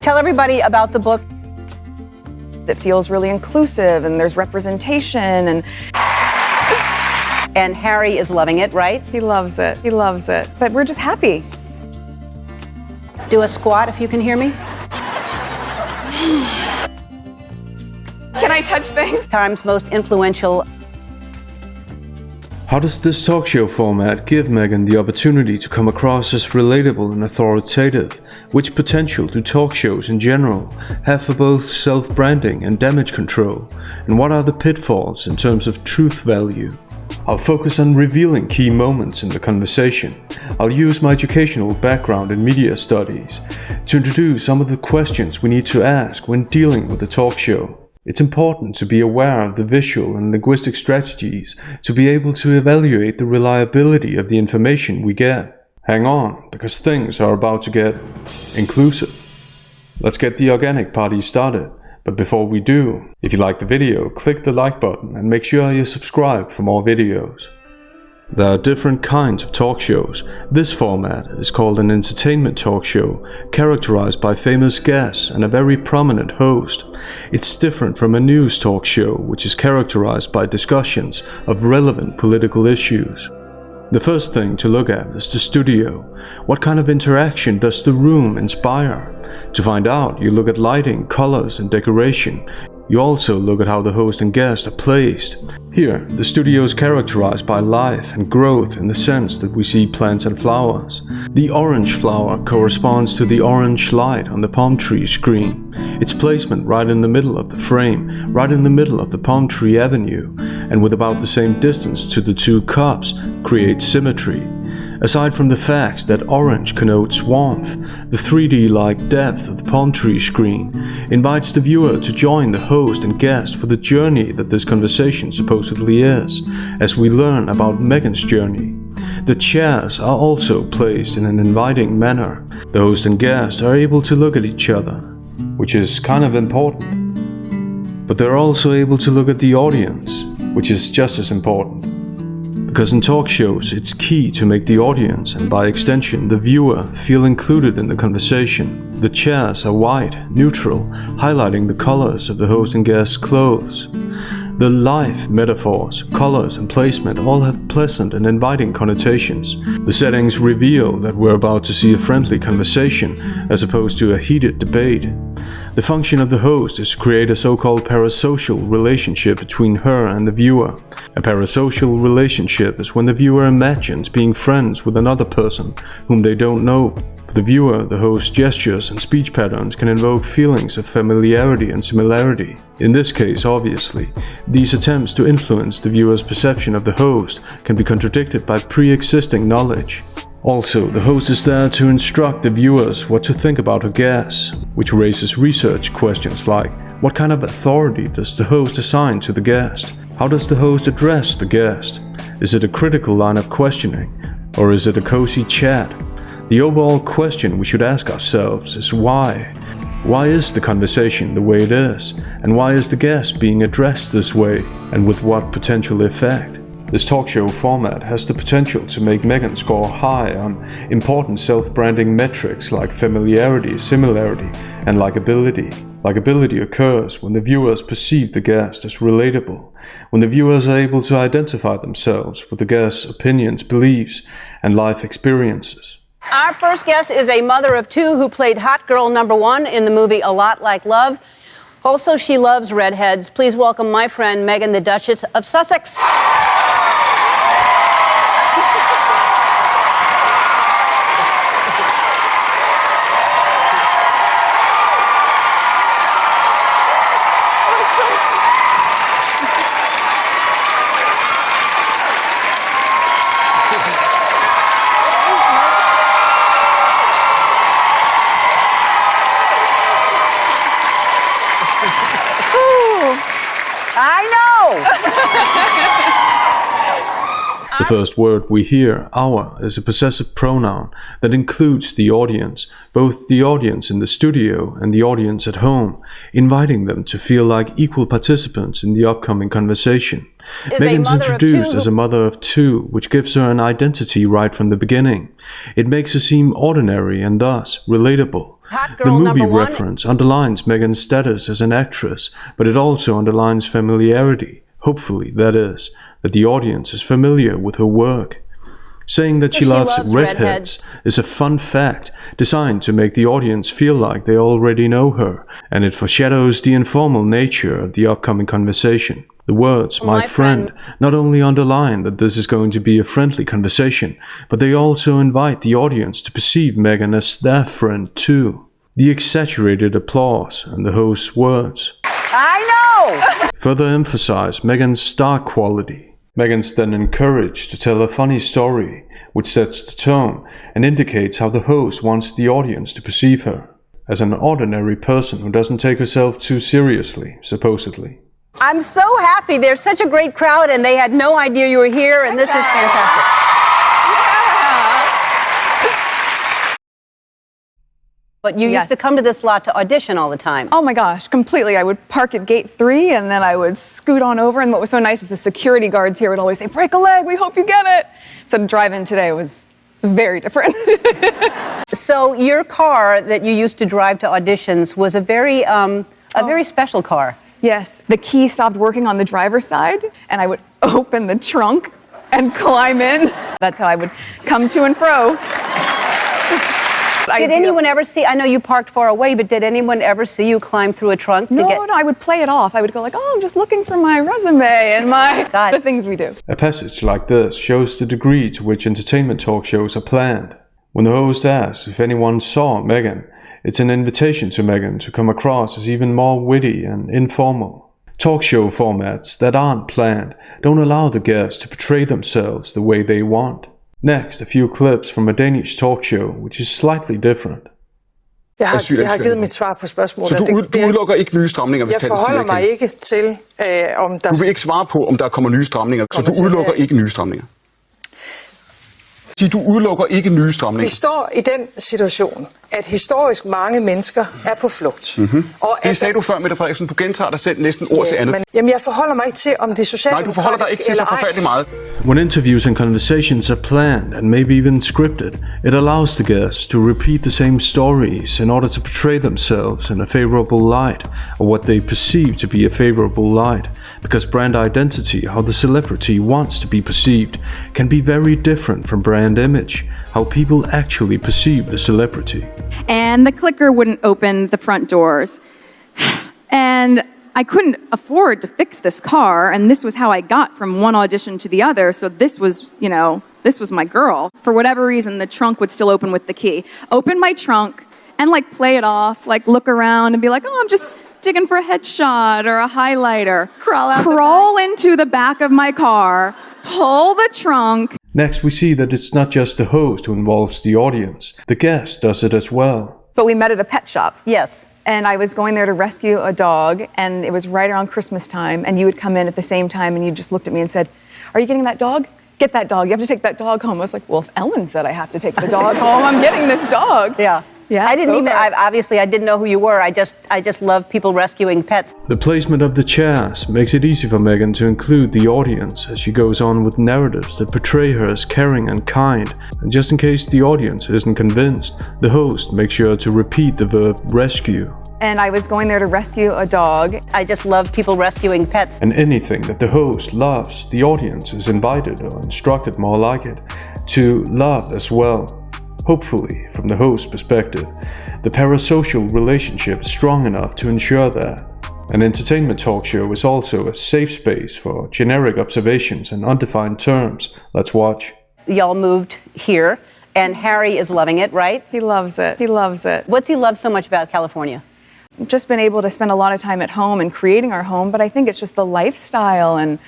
Tell everybody about the book. It feels really inclusive and there's representation and Harry is loving it, right? he loves it. He loves it. But we're just happy. Do a squat if you can hear me. Can I touch things? Time's most influential. How does this talk show format give Meghan the opportunity to come across as relatable and authoritative? Which potential do talk shows in general have for both self-branding and damage control? And what are the pitfalls in terms of truth value? I'll focus on revealing key moments in the conversation. I'll use my educational background in media studies to introduce some of the questions we need to ask when dealing with a talk show. It's important to be aware of the visual and linguistic strategies to be able to evaluate the reliability of the information we get. Hang on, because things are about to get inclusive. Let's get the organic party started. But before we do, if you like the video, click the like button and make sure you subscribe for more videos. There are different kinds of talk shows. This format is called an entertainment talk show, characterized by famous guests and a very prominent host. It's different from a news talk show, which is characterized by discussions of relevant political issues. The first thing to look at is the studio. What kind of interaction does the room inspire? To find out, you look at lighting, colors, and decoration. You also look at how the host and guest are placed. Here, the studio is characterized by life and growth in the sense that we see plants and flowers. The orange flower corresponds to the orange light on the palm tree screen. Its placement right in the middle of the frame, right in the middle of the palm tree avenue, and with about the same distance to the two cups, creates symmetry. Aside from the fact that orange connotes warmth, the 3D-like depth of the palm tree screen invites the viewer to join the host and guest for the journey that this conversation supposedly is, as we learn about Meghan's journey. The chairs are also placed in an inviting manner. The host and guest are able to look at each other, which is kind of important. But they're also able to look at the audience, which is just as important. Because in talk shows, it's key to make the audience, and by extension the viewer, feel included in the conversation. The chairs are white, neutral, highlighting the colors of the host and guest's clothes. The life metaphors, colors and placement all have pleasant and inviting connotations. The settings reveal that we're about to see a friendly conversation as opposed to a heated debate. The function of the host is to create a so-called parasocial relationship between her and the viewer. A parasocial relationship is when the viewer imagines being friends with another person whom they don't know. For the viewer, the host's gestures and speech patterns can invoke feelings of familiarity and similarity. In this case, obviously, these attempts to influence the viewer's perception of the host can be contradicted by pre-existing knowledge. Also, the host is there to instruct the viewers what to think about her guests, which raises research questions like, what kind of authority does the host assign to the guest? How does the host address the guest? Is it a critical line of questioning, or is it a cozy chat? The overall question we should ask ourselves is why? Why is the conversation the way it is? And why is the guest being addressed this way? And with what potential effect? This talk show format has the potential to make Meghan score high on important self-branding metrics like familiarity, similarity, and likability. Likability occurs when the viewers perceive the guest as relatable, when the viewers are able to identify themselves with the guest's opinions, beliefs, and life experiences. Our first guest is a mother of two who played hot girl number one in the movie A Lot Like Love. Also, she loves redheads. Please welcome my friend Meghan, the Duchess of Sussex. The first word we hear, our, is a possessive pronoun that includes the audience, both the audience in the studio and the audience at home, inviting them to feel like equal participants in the upcoming conversation. Meghan's introduced as a mother of two, which gives her an identity right from the beginning. It makes her seem ordinary and thus relatable. Hot The girl movie number one. reference underlines Meghan's status as an actress, but it also underlines familiarity. Hopefully, that is, that the audience is familiar with her work. Saying that she loves redheads is a fun fact designed to make the audience feel like they already know her, and it foreshadows the informal nature of the upcoming conversation. The words, my friend, not only underline that this is going to be a friendly conversation, but they also invite the audience to perceive Meghan as their friend too. The exaggerated applause and the host's words I know! further emphasize Meghan's star quality. Meghan's then encouraged to tell a funny story, which sets the tone and indicates how the host wants the audience to perceive her, as an ordinary person who doesn't take herself too seriously, supposedly. I'm so happy. There's such a great crowd, and they had no idea you were here, and this is fantastic. But you used to come to this lot to audition all the time. Oh my gosh, completely. I would park at gate 3 and then I would scoot on over. And what was so nice is the security guards here would always say, break a leg, we hope you get it. So to drive in today was very different. So your car that you used to drive to auditions was a very special car. Yes, the key stopped working on the driver's side and I would open the trunk and climb in. That's how I would come to and fro. Did anyone ever see, I know you parked far away, but did anyone ever see you climb through a trunk? No, I would play it off. I would go like, oh, I'm just looking for my resume and the things we do. A passage like this shows the degree to which entertainment talk shows are planned. When the host asks if anyone saw Meghan, it's an invitation to Meghan to come across as even more witty and informal. Talk show formats that aren't planned don't allow the guests to portray themselves the way they want. Next, a few clips from a Danish talk show, which is slightly different. Jeg har givet mit svar på spørgsmålet. Så du udelukker ikke nye stramninger, hvis jeg forholder mig ikke til, om der... Du vil ikke svare på, om der kommer nye stramninger, så du udelukker ikke nye stramninger. Du udelukker ikke nye stramninger. Vi står i den situation, at historisk mange mennesker er på flugt. Mm-hmm. Det sagde du før, Mette Frederiksen. Du gentager dig selv næsten ord til andet. Jamen, jeg forholder mig ikke til, om det er socialdemokratisk eller ej. Nej, du forholder dig ikke til så forfærdeligt meget. When interviews and conversations are planned and maybe even scripted, it allows the guests to repeat the same stories in order to portray themselves in a favorable light, or what they perceive to be a favorable light, because brand identity, how the celebrity wants to be perceived, can be very different from brand image, how people actually perceive the celebrity. And the clicker wouldn't open the front doors. And I couldn't afford to fix this car, and this was how I got from one audition to the other, so this was, this was my girl. For whatever reason, the trunk would still open with the key. Open my trunk and play it off, look around and be like, oh, I'm just digging for a headshot or a highlighter. Crawl into the back of my car, pull the trunk. Next, we see that it's not just the host who involves the audience. The guest does it as well. But we met at a pet shop. Yes. And I was going there to rescue a dog, and it was right around Christmas time, and you would come in at the same time, and you just looked at me and said, are you getting that dog? Get that dog. You have to take that dog home. I was like, well, if Ellen said I have to take the dog home, I'm getting this dog. Yeah. Yeah, I didn't know who you were. I just love people rescuing pets. The placement of the chairs makes it easy for Meghan to include the audience as she goes on with narratives that portray her as caring and kind. And just in case the audience isn't convinced, the host makes sure to repeat the verb rescue. And I was going there to rescue a dog. I just love people rescuing pets. And anything that the host loves, the audience is invited, or instructed more like it, to love as well. Hopefully, from the host's perspective, the parasocial relationship is strong enough to ensure that. An entertainment talk show is also a safe space for generic observations and undefined terms. Let's watch. Y'all moved here, and Harry is loving it, right? He loves it. He loves it. What's he love so much about California? Just been able to spend a lot of time at home and creating our home, but I think it's just the lifestyle and,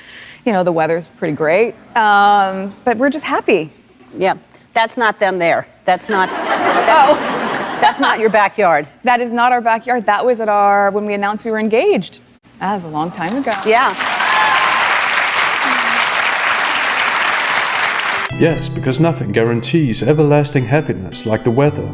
the weather's pretty great. But we're just happy. Yeah. That's not them there. That's not your backyard. That is not our backyard. That was when we announced we were engaged. That was a long time ago. Yeah. Yes, because nothing guarantees everlasting happiness like the weather.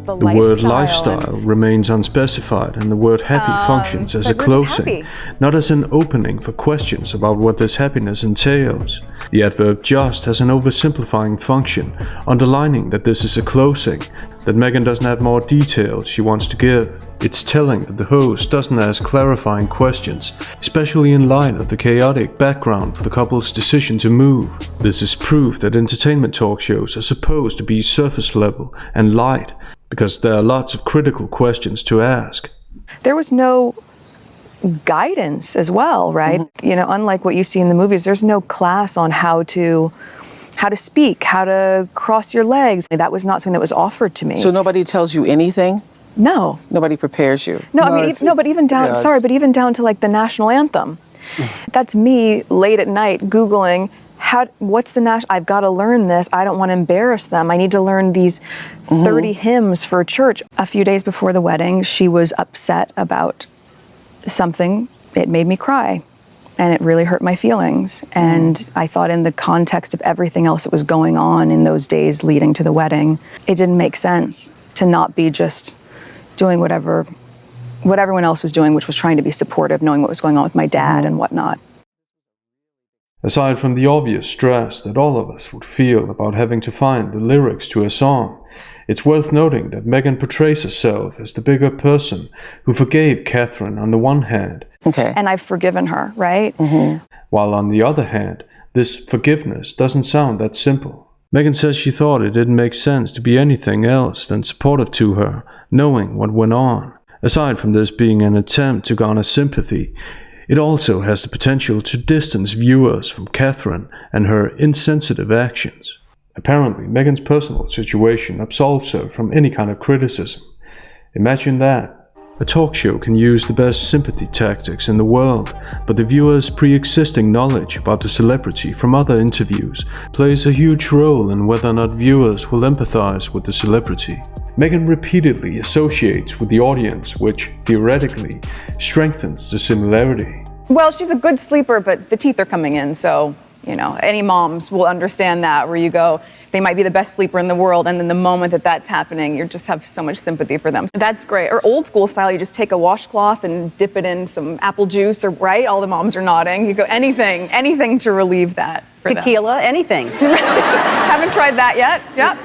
The word lifestyle remains unspecified, and the word happy functions as a closing, not as an opening for questions about what this happiness entails. The adverb just has an oversimplifying function, underlining that this is a closing, that Meghan doesn't have more details she wants to give. It's telling that the host doesn't ask clarifying questions, especially in light of the chaotic background for the couple's decision to move. This is proof that entertainment talk shows are supposed to be surface level and light, because there are lots of critical questions to ask. There was no guidance as well, right? You know, unlike what you see in the movies, there's no class on how to speak, how to cross your legs. That was not something that was offered to me. So nobody tells you anything? No. Nobody prepares you? No, I mean, but even down, but even down to like the national anthem. That's me late at night Googling, what's the national, I've got to learn this. I don't want to embarrass them. I need to learn these 30 hymns for church. A few days before the wedding, she was upset about something. It made me cry. And it really hurt my feelings. And I thought in the context of everything else that was going on in those days leading to the wedding, it didn't make sense to not be just doing what everyone else was doing, which was trying to be supportive, knowing what was going on with my dad and whatnot. Aside from the obvious stress that all of us would feel about having to find the lyrics to a song, it's worth noting that Meghan portrays herself as the bigger person who forgave Catherine on the one hand. Okay. And I've forgiven her, right? While on the other hand, this forgiveness doesn't sound that simple. Meghan says she thought it didn't make sense to be anything else than supportive to her, knowing what went on. Aside from this being an attempt to garner sympathy, it also has the potential to distance viewers from Catherine and her insensitive actions. Apparently, Meghan's personal situation absolves her from any kind of criticism. Imagine that. A talk show can use the best sympathy tactics in the world, but the viewer's pre-existing knowledge about the celebrity from other interviews plays a huge role in whether or not viewers will empathize with the celebrity. Meghan repeatedly associates with the audience, which, theoretically, strengthens the similarity. Well, she's a good sleeper, but the teeth are coming in, so, you know, any moms will understand that, where you go, they might be the best sleeper in the world, and then the moment that that's happening, you just have so much sympathy for them. That's great. Or old school style, you just take a washcloth and dip it in some apple juice, or right? All the moms are nodding. You go, anything to relieve that. Tequila, anything. Haven't tried that yet. Yep.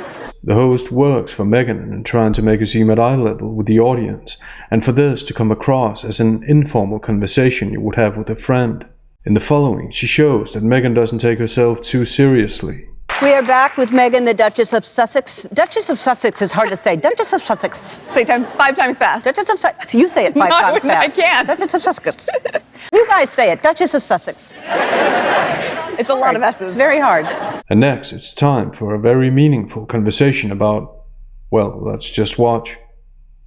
The host works for Meghan in trying to make her seem at eye level with the audience, and for this to come across as an informal conversation you would have with a friend. In the following, she shows that Meghan doesn't take herself too seriously. We are back with Meghan, the Duchess of Sussex. Duchess of Sussex is hard to say. Duchess of Sussex. Say 5 times fast. Duchess of Sussex. You say it 5 times fast. I can't. Duchess of Sussex. You guys say it. Duchess of Sussex. It's a lot of S's. It's very hard. And next, it's time for a very meaningful conversation about, well, let's just watch.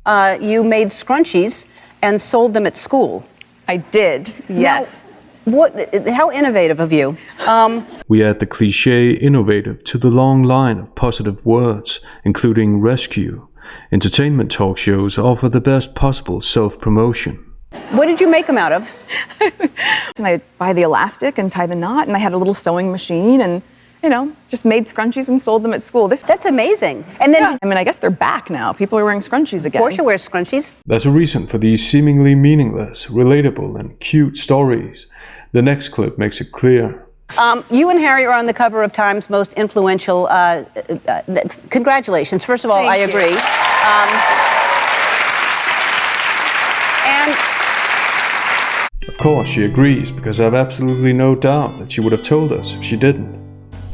You made scrunchies and sold them at school. I did, yes. Now, how innovative of you. We add the cliché innovative to the long line of positive words, including rescue. Entertainment talk shows offer the best possible self-promotion. What did you make them out of? And I'd buy the elastic and tie the knot, and I had a little sewing machine, and, you know, just made scrunchies and sold them at school. That's amazing. And then, yeah, I mean, I guess they're back now. People are wearing scrunchies again. Portia wears scrunchies. There's a reason for these seemingly meaningless, relatable, and cute stories. The next clip makes it clear. You and Harry are on the cover of Time's most influential. Congratulations. First of all, I agree. Of course, she agrees, because I have absolutely no doubt that she would have told us if she didn't.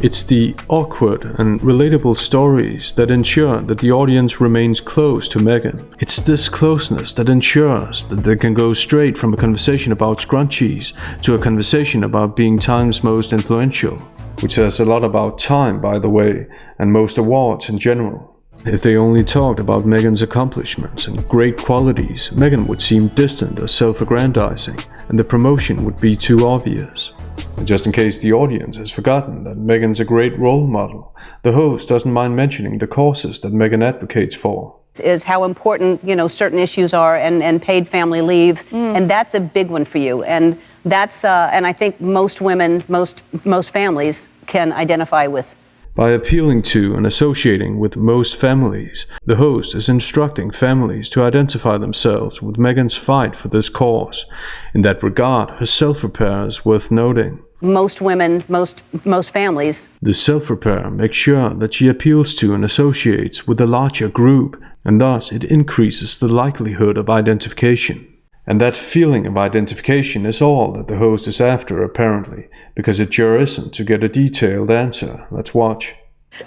It's the awkward and relatable stories that ensure that the audience remains close to Meghan. It's this closeness that ensures that they can go straight from a conversation about scrunchies to a conversation about being Time's most influential, which says a lot about Time, by the way, and most awards in general. If they only talked about Meghan's accomplishments and great qualities, Meghan would seem distant or self-aggrandizing, and the promotion would be too obvious. And just in case the audience has forgotten that Meghan's a great role model, the host doesn't mind mentioning the causes that Meghan advocates for. Is how important, you know, certain issues are, and paid family leave, and that's a big one for you. And that's and I think most women, most families can identify with. By appealing to and associating with most families, the host is instructing families to identify themselves with Meghan's fight for this cause. In that regard, her self-repair is worth noting. most women, most families. The self-repair makes sure that she appeals to and associates with a larger group, and thus it increases the likelihood of identification. And that feeling of identification is all that the host is after, apparently, because it sure isn't to get a detailed answer. Let's watch.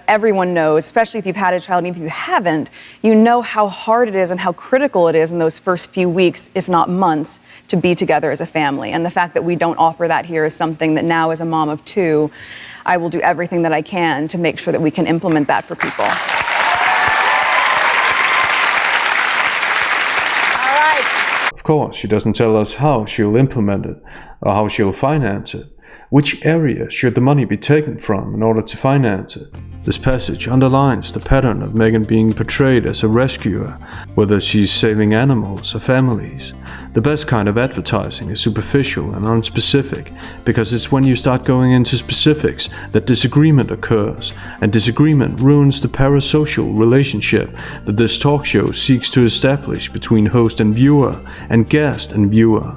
Everyone knows, especially if you've had a child, and even if you haven't, you know how hard it is and how critical it is in those first few weeks, if not months, to be together as a family. And the fact that we don't offer that here is something that now, as a mom of two, I will do everything that I can to make sure that we can implement that for people. All right. Of course, she doesn't tell us how she'll implement it or how she'll finance it. Which area should the money be taken from in order to finance it? This passage underlines the pattern of Meghan being portrayed as a rescuer, whether she's saving animals or families. The best kind of advertising is superficial and unspecific, because it's when you start going into specifics that disagreement occurs, and disagreement ruins the parasocial relationship that this talk show seeks to establish between host and viewer, and guest and viewer.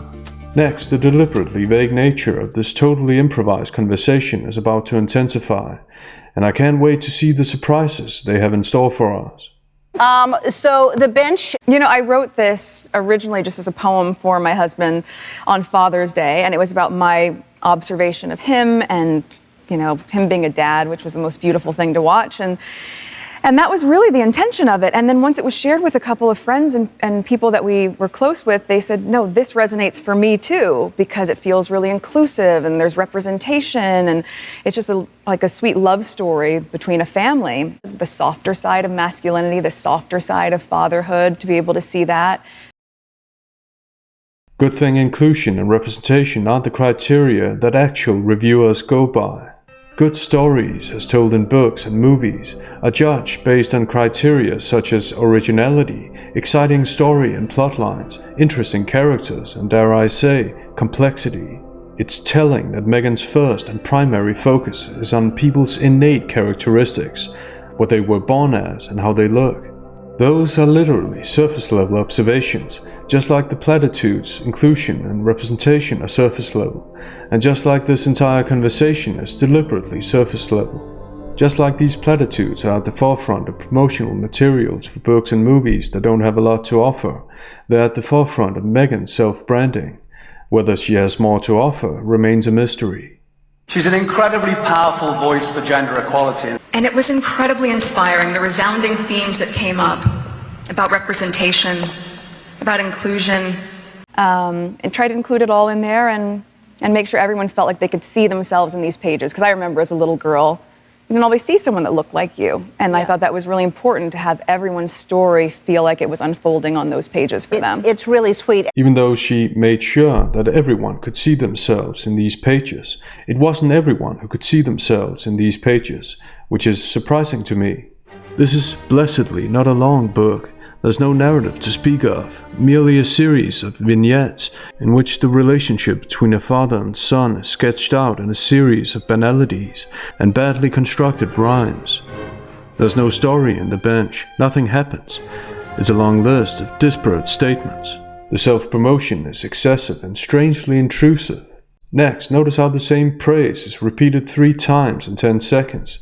Next, the deliberately vague nature of this totally improvised conversation is about to intensify, and I can't wait to see the surprises they have in store for us. So the bench. You know, I wrote this originally just as a poem for my husband on Father's Day, and it was about my observation of him and, you know, him being a dad, which was the most beautiful thing to watch. And that was really the intention of it. And then once it was shared with a couple of friends and people that we were close with, they said, no, this resonates for me too, because it feels really inclusive and there's representation, and it's just like a sweet love story between a family. The softer side of masculinity, the softer side of fatherhood, to be able to see that. Good thing inclusion and representation aren't the criteria that actual reviewers go by. Good stories, as told in books and movies, are judged based on criteria such as originality, exciting story and plotlines, interesting characters, and dare I say, complexity. It's telling that Meghan's first and primary focus is on people's innate characteristics, what they were born as and how they look. Those are literally surface-level observations, just like the platitudes, inclusion and representation are surface-level, and just like this entire conversation is deliberately surface-level. Just like these platitudes are at the forefront of promotional materials for books and movies that don't have a lot to offer, they're at the forefront of Meghan's self-branding. Whether she has more to offer remains a mystery. She's an incredibly powerful voice for gender equality. And it was incredibly inspiring, the resounding themes that came up about representation, about inclusion. And try to include it all in there and make sure everyone felt like they could see themselves in these pages. Because I remember as a little girl, you didn't always see someone that looked like you. And I thought that was really important to have everyone's story feel like it was unfolding on those pages for them. It's really sweet. Even though she made sure that everyone could see themselves in these pages, it wasn't everyone who could see themselves in these pages, which is surprising to me. This is blessedly not a long book. There's no narrative to speak of, merely a series of vignettes in which the relationship between a father and son is sketched out in a series of banalities and badly constructed rhymes. There's no story in the bench, nothing happens. It's a long list of disparate statements. The self-promotion is excessive and strangely intrusive. Next, notice how the same praise is repeated 3 times in 10 seconds.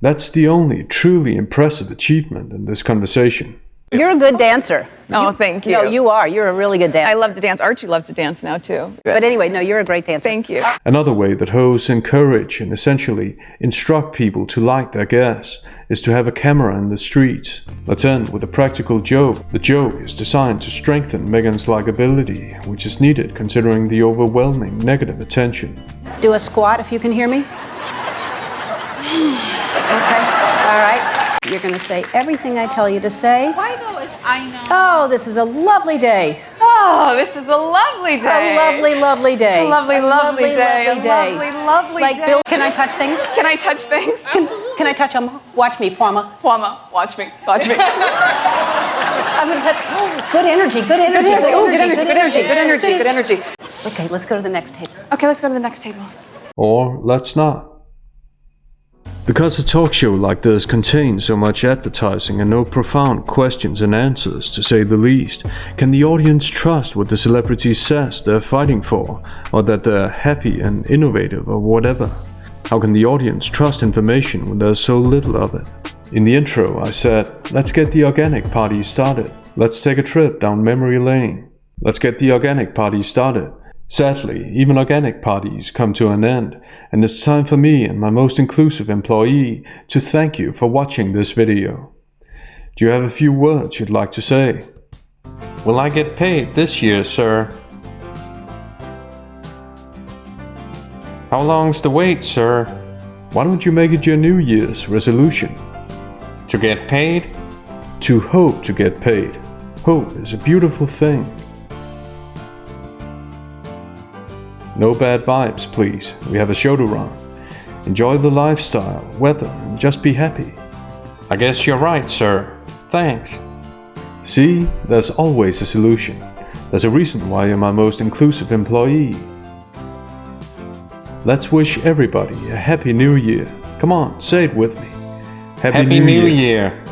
That's the only truly impressive achievement in this conversation. You're a good dancer. Oh, thank you. No, you are. You're a really good dancer. I love to dance. Archie loves to dance now, too. But anyway, no, you're a great dancer. Thank you. Another way that hosts encourage and essentially instruct people to like their guests is to have a camera in the streets. Let's end with a practical joke. The joke is designed to strengthen Meghan's likability, which is needed considering the overwhelming negative attention. Do a squat if you can hear me. Okay, all right. You're going to say everything I tell you to say. Why though? I know. Oh, this is a lovely day. Oh, this is a lovely day. A lovely, lovely day. A lovely, lovely day. Lovely day. A lovely, lovely like day. Bill, can I touch things? Can I touch things? Can I touch them? Watch me, Pwama. Pwama, watch me. Watch me. I'm going to touch. Oh, good energy, good energy. Good energy. Oh, good energy, good energy, good energy, good energy. Okay, let's go to the next table. Okay, let's go to the next table. Or let's not. Because a talk show like this contains so much advertising and no profound questions and answers, to say the least, can the audience trust what the celebrity says they're fighting for, or that they're happy and innovative or whatever? How can the audience trust information when there's so little of it? In the intro I said, let's get the organic party started. Let's take a trip down memory lane. Let's get the organic party started. Sadly, even organic parties come to an end, and it's time for me and my most inclusive employee to thank you for watching this video. Do you have a few words you'd like to say? Will I get paid this year, sir? How long's the wait, sir? Why don't you make it your New Year's resolution? To get paid? To hope to get paid. Hope is a beautiful thing. No bad vibes, please. We have a show to run. Enjoy the lifestyle, weather, and just be happy. I guess you're right, sir. Thanks. See, there's always a solution. There's a reason why you're my most inclusive employee. Let's wish everybody a Happy New Year. Come on, say it with me. Happy New Year.